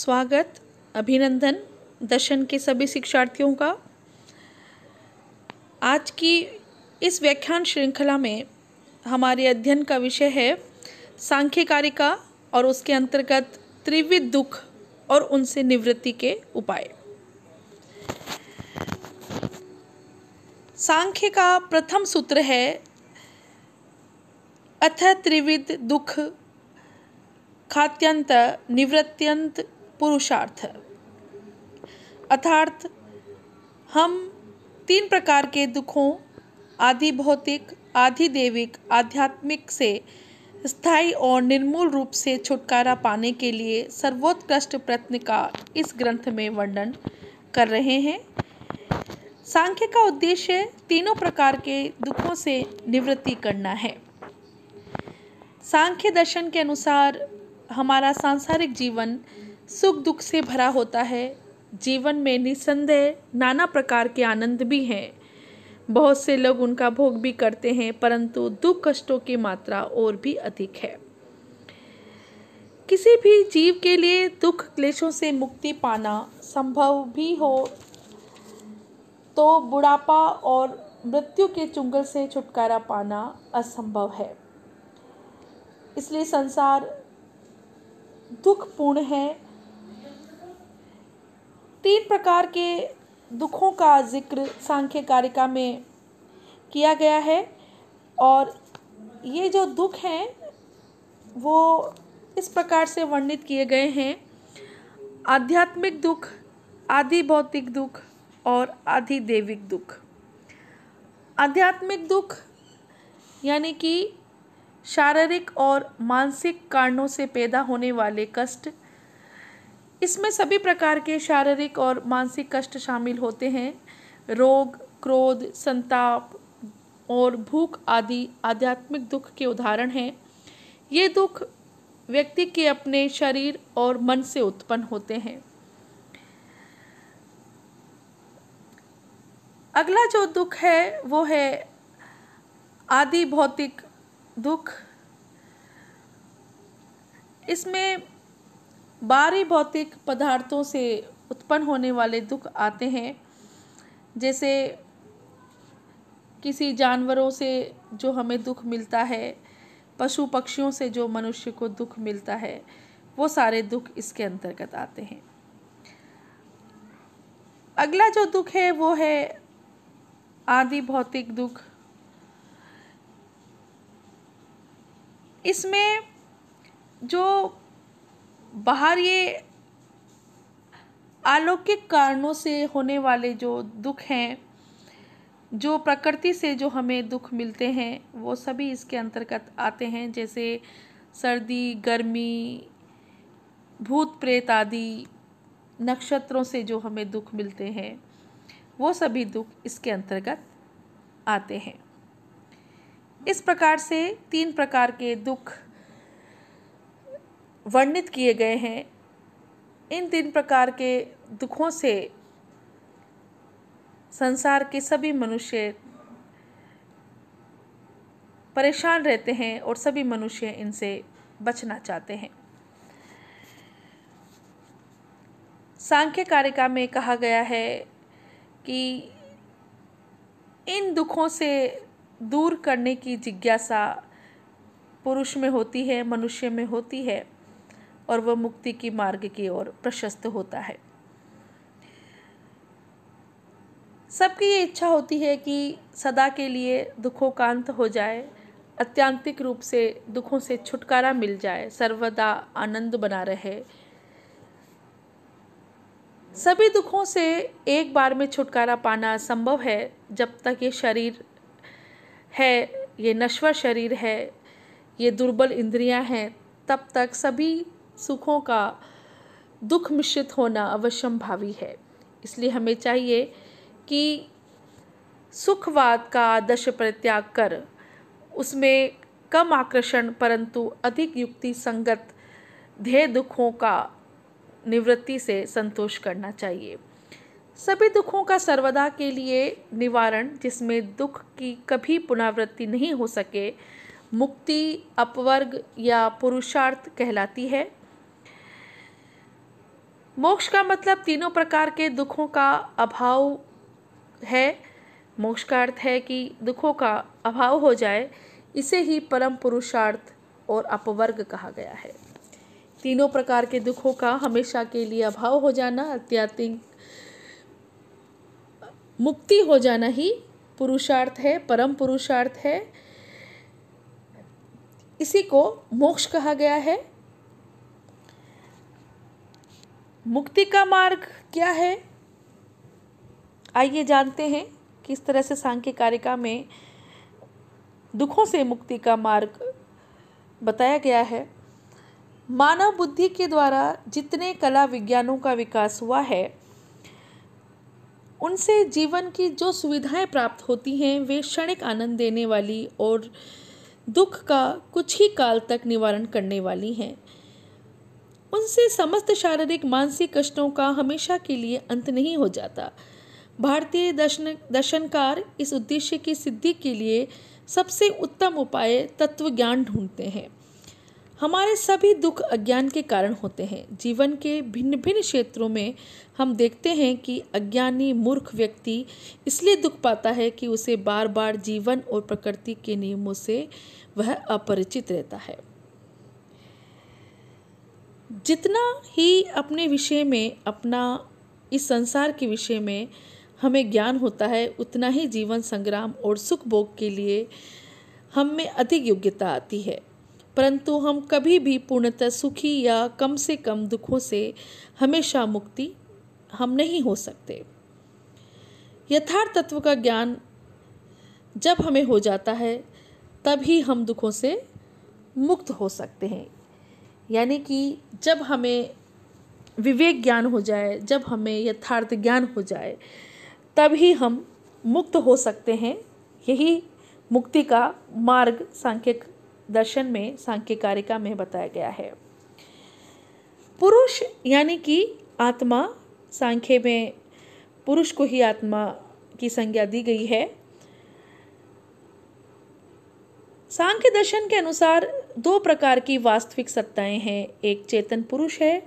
स्वागत, अभिनंदन दर्शन के सभी शिक्षार्थियों का। आज की इस व्याख्यान श्रृंखला में हमारे अध्ययन का विषय है सांख्य कारिका और उसके अंतर्गत त्रिविध दुख और उनसे निवृत्ति के उपाय। सांख्य का प्रथम सूत्र है अथ त्रिविध दुख खात्यंत निवृत्त्यंत पुरुषार्थ। अर्थात हम 3 प्रकार के दुखों आदि भौतिक, आदि दैविक, आध्यात्मिक से स्थायी और निर्मूल रूप से छुटकारा पाने के लिए सर्वोत्कृष्ट प्रयत्न का इस ग्रंथ में वर्णन कर रहे हैं। सांख्य का उद्देश्य तीनों प्रकार के दुखों से निवृत्ति करना है। सांख्य दर्शन के अनुसार हमारा सांसारिक जीवन सुख दुख से भरा होता है। जीवन में निसंदेह नाना प्रकार के आनंद भी हैं। बहुत से लोग उनका भोग भी करते हैं, परंतु दुख कष्टों की मात्रा और भी अधिक है। किसी भी जीव के लिए दुख क्लेशों से मुक्ति पाना संभव भी हो तो बुढ़ापा और मृत्यु के चुंगल से छुटकारा पाना असंभव है। इसलिए संसार दुखपूर्ण है। 3 प्रकार के दुखों का जिक्र सांख्य कारिका में किया गया है और ये जो दुख हैं वो इस प्रकार से वर्णित किए गए हैं: आध्यात्मिक दुख, आदि भौतिक दुख और आदि दैविक दुख। आध्यात्मिक दुख यानी कि शारीरिक और मानसिक कारणों से पैदा होने वाले कष्ट। इसमें सभी प्रकार के शारीरिक और मानसिक कष्ट शामिल होते हैं। रोग, क्रोध, संताप और भूख आदि आध्यात्मिक दुख के उदाहरण हैं। ये दुख व्यक्ति के अपने शरीर और मन से उत्पन्न होते हैं। अगला जो दुख है वो है आदि भौतिक दुख। इसमें बाहरी भौतिक पदार्थों से उत्पन्न होने वाले दुख आते हैं, जैसे किसी जानवरों से जो हमें दुख मिलता है, पशु पक्षियों से जो मनुष्य को दुख मिलता है, वो सारे दुख इसके अंतर्गत आते हैं। अगला जो दुख है वो है आदि भौतिक दुख। इसमें जो बाहरी अलौकिक कारणों से होने वाले जो दुख हैं, जो प्रकृति से जो हमें दुख मिलते हैं, वो सभी इसके अंतर्गत आते हैं, जैसे सर्दी, गर्मी, भूत प्रेत आदि नक्षत्रों से जो हमें दुख मिलते हैं, वो सभी दुख इसके अंतर्गत आते हैं। इस प्रकार से 3 प्रकार के दुख वर्णित किए गए हैं। इन 3 प्रकार के दुखों से संसार के सभी मनुष्य परेशान रहते हैं और सभी मनुष्य इनसे बचना चाहते हैं। सांख्य कारिका में कहा गया है कि इन दुखों से दूर करने की जिज्ञासा पुरुष में होती है, मनुष्य में होती है, और वह मुक्ति की मार्ग की ओर प्रशस्त होता है। सबकी ये इच्छा होती है कि सदा के लिए दुखों का अंत हो जाए, आत्यंतिक रूप से दुखों से छुटकारा मिल जाए, सर्वदा आनंद बना रहे। सभी दुखों से एक बार में छुटकारा पाना संभव है। जब तक ये शरीर है, ये नश्वर शरीर है, ये दुर्बल इंद्रियां हैं, तब तक सभी सुखों का दुख मिश्रित होना अवश्यंभावी है। इसलिए हमें चाहिए कि सुखवाद का आदर्श परित्याग कर उसमें कम आकर्षण परंतु अधिक युक्ति संगत ध्येय दुखों का निवृत्ति से संतोष करना चाहिए। सभी दुखों का सर्वदा के लिए निवारण, जिसमें दुख की कभी पुनरावृत्ति नहीं हो सके, मुक्ति, अपवर्ग या पुरुषार्थ कहलाती है। मोक्ष का मतलब तीनों प्रकार के दुखों का अभाव है। मोक्ष का अर्थ है कि दुखों का अभाव हो जाए। इसे ही परम पुरुषार्थ और अपवर्ग कहा गया है। तीनों प्रकार के दुखों का हमेशा के लिए अभाव हो जाना, आध्यात्मिक मुक्ति हो जाना ही पुरुषार्थ है, परम पुरुषार्थ है। इसी को मोक्ष कहा गया है। मुक्ति का मार्ग क्या है, आइए जानते हैं किस तरह से सांख्य कारिका में दुखों से मुक्ति का मार्ग बताया गया है। मानव बुद्धि के द्वारा जितने कला विज्ञानों का विकास हुआ है, उनसे जीवन की जो सुविधाएं प्राप्त होती हैं वे क्षणिक आनंद देने वाली और दुख का कुछ ही काल तक निवारण करने वाली हैं। उनसे समस्त शारीरिक मानसिक कष्टों का हमेशा के लिए अंत नहीं हो जाता। भारतीय दर्शनकार इस उद्देश्य की सिद्धि के लिए सबसे उत्तम उपाय तत्व ज्ञान ढूंढते हैं। हमारे सभी दुख अज्ञान के कारण होते हैं। जीवन के भिन्न भिन्न क्षेत्रों में हम देखते हैं कि अज्ञानी मूर्ख व्यक्ति इसलिए दुख पाता है कि उसे बार बार जीवन और प्रकृति के नियमों से वह अपरिचित रहता है। जितना ही अपने विषय में, अपना इस संसार के विषय में हमें ज्ञान होता है, उतना ही जीवन संग्राम और सुख भोग के लिए हम में अधिक योग्यता आती है। परंतु हम कभी भी पूर्णतः सुखी या कम से कम दुखों से हमेशा मुक्ति हम नहीं हो सकते। यथार्थ तत्व का ज्ञान जब हमें हो जाता है तभी हम दुखों से मुक्त हो सकते हैं। यानी कि जब हमें विवेक ज्ञान हो जाए, जब हमें यथार्थ ज्ञान हो जाए, तभी हम मुक्त हो सकते हैं। यही मुक्ति का मार्ग सांख्य दर्शन में, सांख्य कारिका में बताया गया है। पुरुष यानी कि आत्मा, सांख्य में पुरुष को ही आत्मा की संज्ञा दी गई है। सांख्य दर्शन के अनुसार दो प्रकार की वास्तविक सत्ताएं हैं। एक चेतन पुरुष है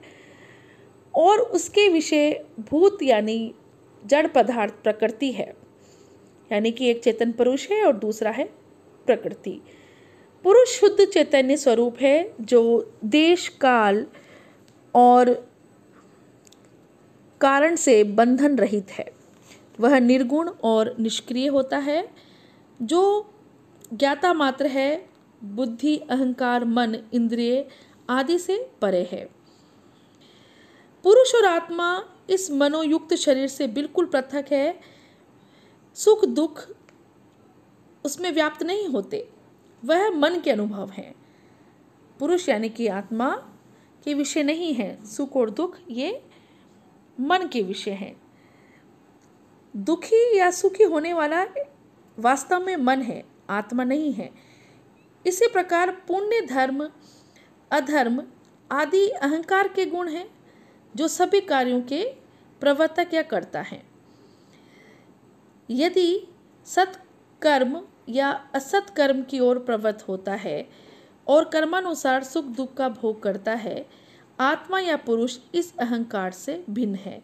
और उसके विषय भूत यानी जड़ पदार्थ प्रकृति है। यानी कि एक चेतन पुरुष है और दूसरा है प्रकृति। पुरुष शुद्ध चैतन्य स्वरूप है जो देश, काल और कारण से बंधन रहित है। वह निर्गुण और निष्क्रिय होता है, जो ज्ञाता मात्र है, बुद्धि, अहंकार, मन, इंद्रिय आदि से परे है। पुरुष और आत्मा इस मनोयुक्त शरीर से बिल्कुल पृथक है। सुख दुख उसमें व्याप्त नहीं होते, वह मन के अनुभव हैं। पुरुष यानी कि आत्मा के विषय नहीं है। सुख और दुख ये मन के विषय हैं। दुखी या सुखी होने वाला वास्तव में मन है, आत्मा नहीं है। इसी प्रकार पुण्य, धर्म, अधर्म आदि अहंकार के गुण हैं जो सभी कार्यों के प्रवर्तक या कर्ता हैं। यदि सत्कर्म या असत्कर्म की ओर प्रवृत्त होता है और कर्मानुसार सुख दुख का भोग करता है, आत्मा या पुरुष इस अहंकार से भिन्न है।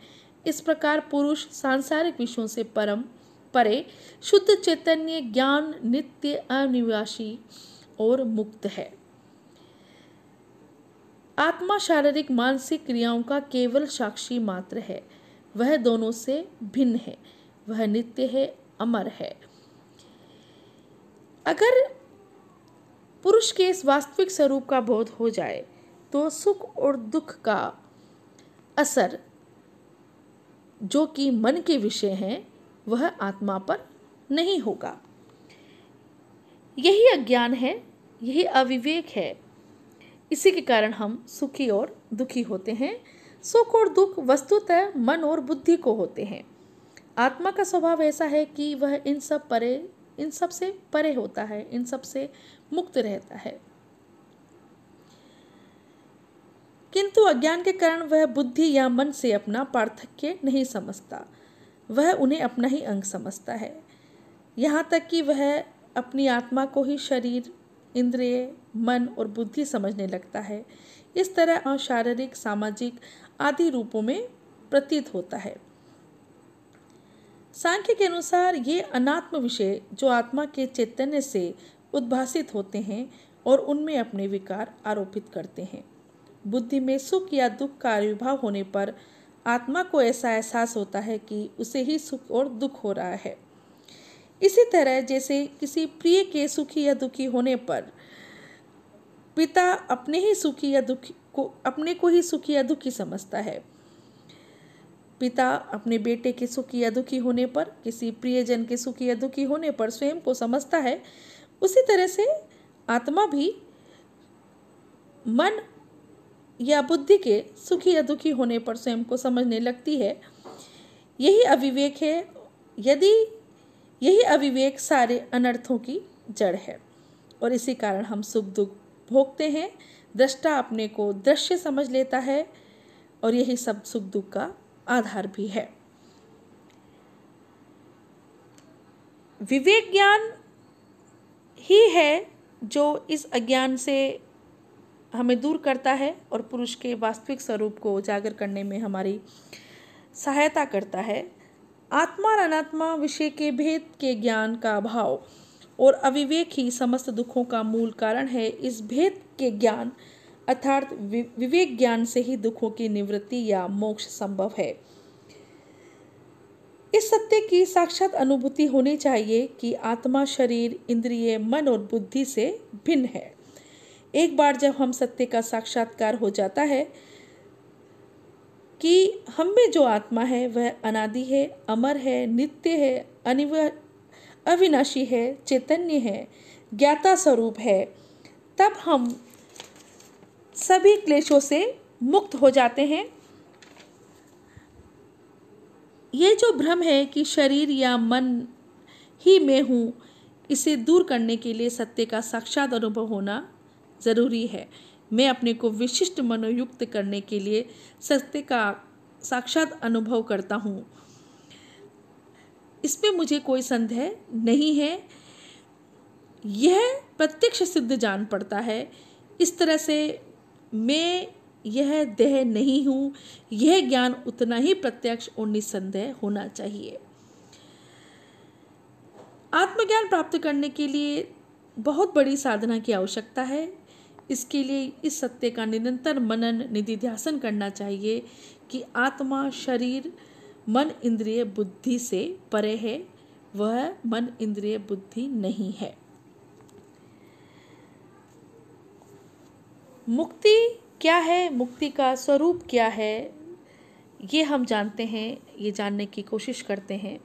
इस प्रकार पुरुष सांसारिक विषयों से परम परे शुद्ध चैतन्य, ज्ञान, नित्य, अनिवासी और मुक्त है। आत्मा शारीरिक मानसिक क्रियाओं का केवल साक्षी मात्र है। वह दोनों से भिन्न है, वह नित्य है, अमर है। अगर पुरुष के इस वास्तविक स्वरूप का बोध हो जाए तो सुख और दुख का असर जो कि मन के विषय हैं वह आत्मा पर नहीं होगा। यही अज्ञान है, यही अविवेक है। इसी के कारण हम सुखी और दुखी होते हैं। सुख और दुख वस्तुतः मन और बुद्धि को होते हैं। आत्मा का स्वभाव ऐसा है कि वह इन सब से परे होता है, इन सब से मुक्त रहता है। किंतु अज्ञान के कारण वह बुद्धि या मन से अपना पार्थक्य नहीं समझता, वह उन्हें अपना ही अंग समझता है। यहाँ तक कि वह अपनी आत्मा को ही शरीर इंद्रिय, मन और बुद्धि समझने लगता है। इस तरह शारीरिक, सामाजिक आदि रूपों में प्रतीत होता है। सांख्य के अनुसार ये अनात्म विषय जो आत्मा के चैतन्य से उद्भासित होते हैं और उनमें अपने विकार आरोपित करते हैं। बुद्धि में सुख या दुख का आविर्भाव होने पर आत्मा को ऐसा एहसास होता है कि उसे ही सुख और दुख हो रहा है। इसी तरह जैसे किसी प्रिय के सुखी या दुखी होने पर पिता अपने को ही सुखी या दुखी समझता है। पिता अपने बेटे के सुखी या दुखी होने पर, किसी प्रियजन के सुखी या दुखी होने पर स्वयं को समझता है। उसी तरह से आत्मा भी मन या बुद्धि के सुखी या दुखी होने पर स्वयं को समझने लगती है। यही अविवेक है। यही अविवेक सारे अनर्थों की जड़ है और इसी कारण हम सुख दुख भोगते हैं। दृष्टा अपने को दृश्य समझ लेता है और यही सब सुख दुख का आधार भी है। विवेक ज्ञान ही है जो इस अज्ञान से हमें दूर करता है और पुरुष के वास्तविक स्वरूप को उजागर करने में हमारी सहायता करता है। आत्मा और अनात्मा विषय के भेद के ज्ञान का अभाव और अविवेक ही समस्त दुखों का मूल कारण है। इस भेद के ज्ञान अर्थात विवेक ज्ञान से ही दुखों की निवृत्ति या मोक्ष संभव है। इस सत्य की साक्षात अनुभूति होनी चाहिए कि आत्मा शरीर, इंद्रिय, मन और बुद्धि से भिन्न है। एक बार जब हम सत्य का साक्षात्कार हो जाता है कि हम में जो आत्मा है वह अनादि है, अमर है, नित्य है, अविनाशी है, चैतन्य है, ज्ञाता स्वरूप है, तब हम सभी क्लेशों से मुक्त हो जाते हैं। ये जो भ्रम है कि शरीर या मन ही मैं हूँ, इसे दूर करने के लिए सत्य का साक्षात अनुभव होना जरूरी है। मैं अपने को विशिष्ट मनोयुक्त करने के लिए सत्य का साक्षात अनुभव करता हूँ, इसमें मुझे कोई संदेह नहीं है। यह प्रत्यक्ष सिद्ध जान पड़ता है। इस तरह से मैं यह देह नहीं हूँ, यह ज्ञान उतना ही प्रत्यक्ष और निस्संदेह होना चाहिए। आत्मज्ञान प्राप्त करने के लिए बहुत बड़ी साधना की आवश्यकता है। इसके लिए इस सत्य का निरंतर मनन निधिध्यासन करना चाहिए कि आत्मा शरीर, मन, इंद्रिय, बुद्धि से परे है, वह मन, इंद्रिय, बुद्धि नहीं है। मुक्ति क्या है, मुक्ति का स्वरूप क्या है, ये हम जानते हैं, ये जानने की कोशिश करते हैं।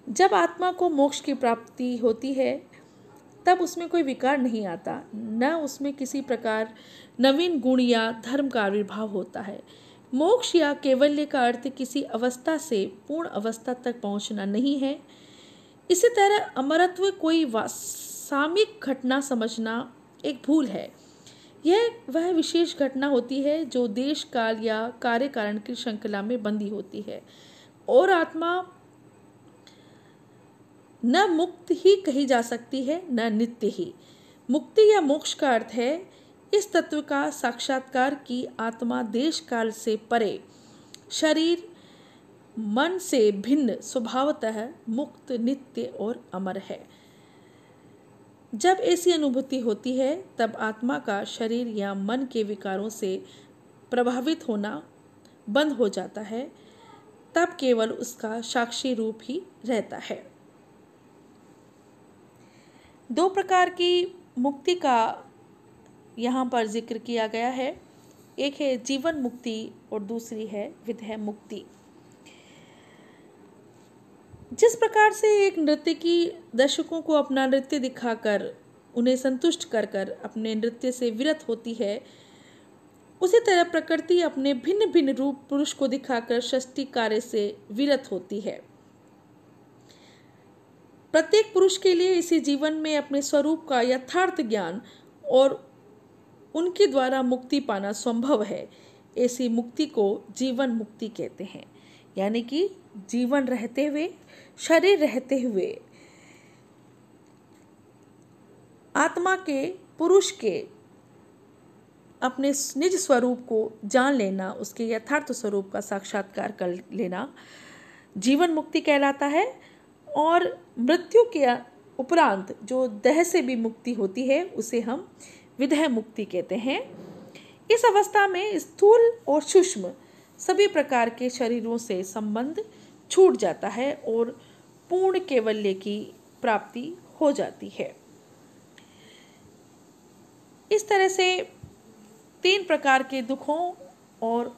जब आत्मा को मोक्ष की प्राप्ति होती है तब उसमें कोई विकार नहीं आता, न उसमें किसी प्रकार नवीन गुण या धर्म का आविर्भाव होता है। मोक्ष या कैवल्य का अर्थ किसी अवस्था से पूर्ण अवस्था तक पहुंचना नहीं है। इसी तरह अमरत्व कोई सामयिक घटना समझना एक भूल है। यह वह विशेष घटना होती है जो देश काल या कार्य कारण की श्रृंखला में बंधी होती है और आत्मा न मुक्त ही कही जा सकती है, न नित्य ही। मुक्ति या मोक्ष का अर्थ है इस तत्व का साक्षात्कार की आत्मा देश काल से परे, शरीर मन से भिन्न, स्वभावतः मुक्त, नित्य और अमर है। जब ऐसी अनुभूति होती है तब आत्मा का शरीर या मन के विकारों से प्रभावित होना बंद हो जाता है। तब केवल उसका साक्षी रूप ही रहता है। दो प्रकार की मुक्ति का यहाँ पर जिक्र किया गया है। एक है जीवन मुक्ति और दूसरी है विदेह मुक्ति। जिस प्रकार से एक नर्तकी दर्शकों को अपना नृत्य दिखाकर उन्हें संतुष्ट कर अपने नृत्य से विरत होती है, उसी तरह प्रकृति अपने भिन्न भिन्न रूप पुरुष को दिखाकर सृष्टि कार्य से विरत होती है। प्रत्येक पुरुष के लिए इसी जीवन में अपने स्वरूप का यथार्थ ज्ञान और उनके द्वारा मुक्ति पाना संभव है। ऐसी मुक्ति को जीवन मुक्ति कहते हैं, यानी कि जीवन रहते हुए, शरीर रहते हुए आत्मा के, पुरुष के अपने निज स्वरूप को जान लेना, उसके यथार्थ स्वरूप का साक्षात्कार कर लेना जीवन मुक्ति कहलाता है। और मृत्यु के उपरांत जो देह से भी मुक्ति होती है उसे हम विदेह मुक्ति कहते हैं। इस अवस्था में स्थूल और सूक्ष्म सभी प्रकार के शरीरों से संबंध छूट जाता है और पूर्ण कैवल्य की प्राप्ति हो जाती है। इस तरह से 3 प्रकार के दुखों और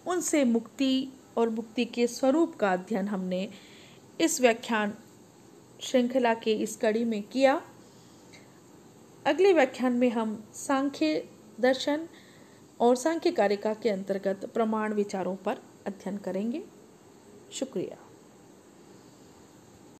उनसे मुक्ति और मुक्ति के स्वरूप का अध्ययन हमने इस व्याख्यान श्रृंखला के इस कड़ी में किया। अगले व्याख्यान में हम सांख्य दर्शन और सांख्य कारिका के अंतर्गत प्रमाण विचारों पर अध्ययन करेंगे। शुक्रिया।